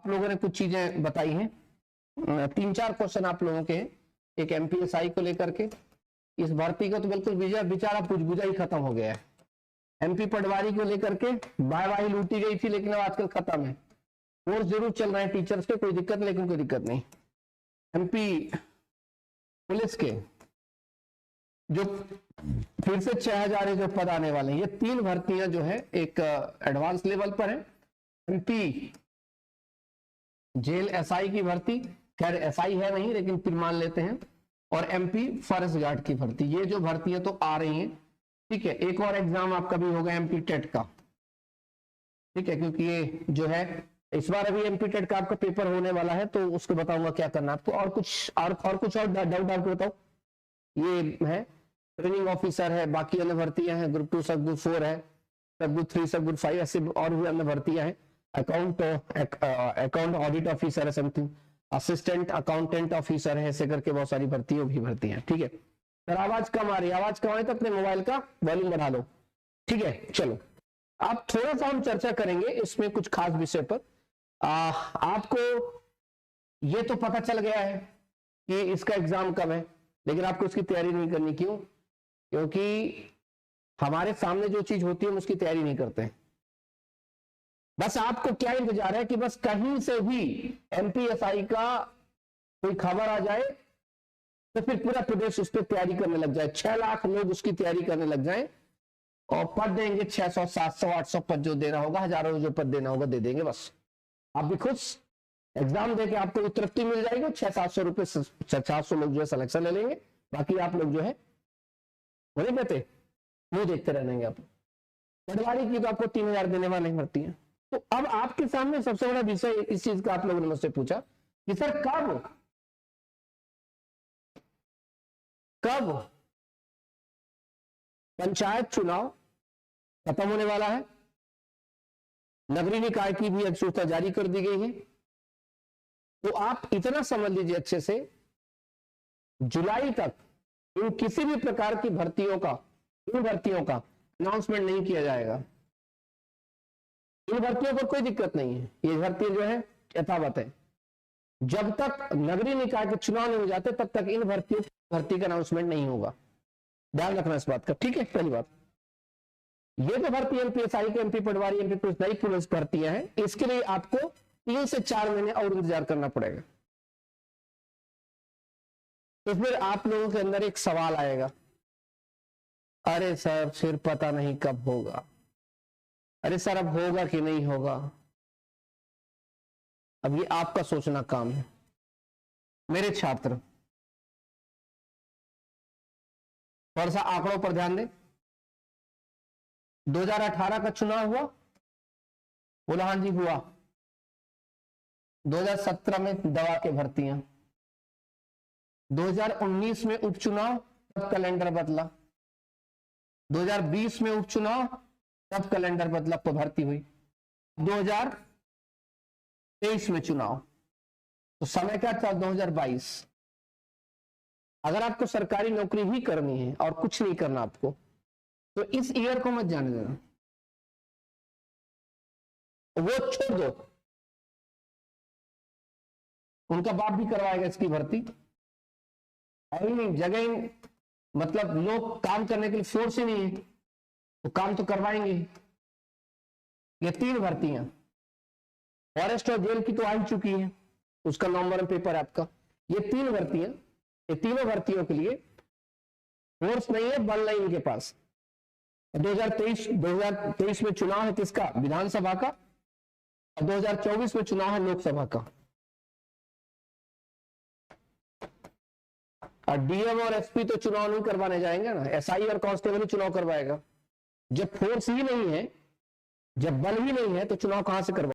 आप लोगों ने कुछ चीजें बताई हैं, 3-4 क्वेश्चन आप लोगों के, एक एमपीएसआई को लेकर के। इस भर्ती का तो बिल्कुल बेचारा बुझबुझा ही खत्म हो गया है। एमपी पटवारी को लेकर के वाहवाही लूटी गई थी, लेकिन अब आजकल खत्म है। कोर्स जरूर चल रहे हैं टीचर्स के, कोई दिक्कत नहीं, लेकिन कोई दिक्कत नहीं। एमपी पुलिस के जो फिर से 6000 जो पद आने वाले हैं, ये 3 भर्तियां जो है एक एडवांस लेवल पर है। एमपी जेल एसआई की भर्ती, खैर एसआई है नहीं लेकिन फिर मान लेते हैं, और एमपी फॉरेस्ट गार्ड की भर्ती। ये जो भर्तियां तो आ रही हैं, ठीक है। एक और एग्जाम आपका भी होगा एमपी टेट का, ठीक है, क्योंकि ये जो है इस बार अभी एमपी टेट का आपका पेपर होने वाला है, तो उसको बताऊंगा क्या करना आपको। और कुछ डाउट आपको बताओ। ये है ट्रेनिंग ऑफिसर है, बाकी अन्य भर्तियां हैं, ग्रुप 2 सब ग्रुप 4 है, सब ग्रुप 3 सब ग्रुप 5, ऐसे और भी अन्य भर्तियां हैं। अकाउंट ऑडिट ऑफिसर है, समथिंग असिस्टेंट अकाउंटेंट ऑफिसर है, ऐसे करके बहुत सारी भर्तियां भी भर्तियां, ठीक है। सर आवाज कम आ रही है, आवाज कम आ रही तो अपने मोबाइल का वॉल्यूम बढ़ा लो, ठीक है। चलो अब थोड़ा सा हम चर्चा करेंगे इसमें कुछ खास विषय पर। आपको ये तो पता चल गया है कि इसका एग्जाम कब है, लेकिन आपको इसकी तैयारी नहीं करनी। क्यों? क्योंकि हमारे सामने जो चीज होती है हम उसकी तैयारी नहीं करते हैं। बस आपको क्या इंतजार है कि बस कहीं से भी एमपीएसआई का कोई खबर आ जाए तो फिर पूरा प्रदेश उस पर तैयारी करने लग जाए, 6 लाख लोग उसकी तैयारी करने लग जाएं और पद देंगे 600 700 800 पद जो देना होगा, हजारों जो पद देना होगा दे देंगे। बस आप भी खुश, एग्जाम देके आपको तृप्ति मिल जाएगी, 600-700 रुपए 700 लोग जो है सिलेक्शन ले लेंगे, बाकी आप लोग जो है वो नहीं कहते मुंह देखते रहेंगे। आप पटवारी की तो आपको 3000 देने वाले नहीं भर्ती है। तो अब आपके सामने सबसे बड़ा विषय इस चीज का आप लोगों ने मुझसे पूछा कि सर कब पंचायत चुनाव खत्म होने वाला है, नगरीय निकाय की भी अधिसूचना जारी कर दी गई है। तो आप इतना समझ लीजिए अच्छे से, जुलाई तक इन किसी भी प्रकार की भर्तियों का अनाउंसमेंट नहीं किया जाएगा। इन भर्तियों पर कोई दिक्कत नहीं है, ये भर्ती जो है यथावत है। जब तक नगरीय निकाय के चुनाव नहीं हो जाते तब तक इन भर्ती का अनाउंसमेंट नहीं होगा, ध्यान रखना इस बात का, ठीक है। पहली बात, ये तो भर्ती एमपीएसआई के, एमपी पटवारी, एमपी पुलिस, नई पुलिस भर्तियां हैं, इसके लिए आपको 3 से 4 महीने और इंतजार करना पड़ेगा। तो फिर आप लोगों के अंदर एक सवाल आएगा, अरे सर फिर पता नहीं कब होगा, अरे सर अब होगा कि नहीं होगा। अब ये आपका सोचना काम है। मेरे छात्र थोड़ा सा आंकड़ों पर ध्यान दें। 2018 का चुनाव हुआ, बोला हाँ जी हुआ। 2017 में दवा के भर्तियां, 2019 में उपचुनाव, तब कैलेंडर बदला, 2020 में उपचुनाव, तब कैलेंडर बदला, तो भर्ती हुई। 2023 में चुनाव, तो समय क्या था 2022। अगर आपको सरकारी नौकरी ही करनी है और कुछ नहीं करना आपको, तो इस ईयर को मत जाने देना, वो छोड़ दो, उनका बाप भी करवाएगा इसकी भर्ती। नहीं जगह मतलब लोग काम करने के लिए फोर्स ही नहीं है, तो काम तो करवाएंगे। ये 3 भर्तियां, फॉरेस्ट और जेल की तो आ ही चुकी है, उसका नवंबर में पेपर है आपका। ये 3 भर्तियां, ये तीनों भर्तियों के लिए फोर्स नहीं है, बल नहीं इनके पास। 2023 में चुनाव है किसका? विधानसभा का, और 2024 में चुनाव है लोकसभा का। और डीएम और एसपी तो चुनाव नहीं करवाने जाएंगे ना, एसआई और कांस्टेबल ही चुनाव करवाएगा। जब फोर्स ही नहीं है, जब बल ही नहीं है, तो चुनाव कहां से करवा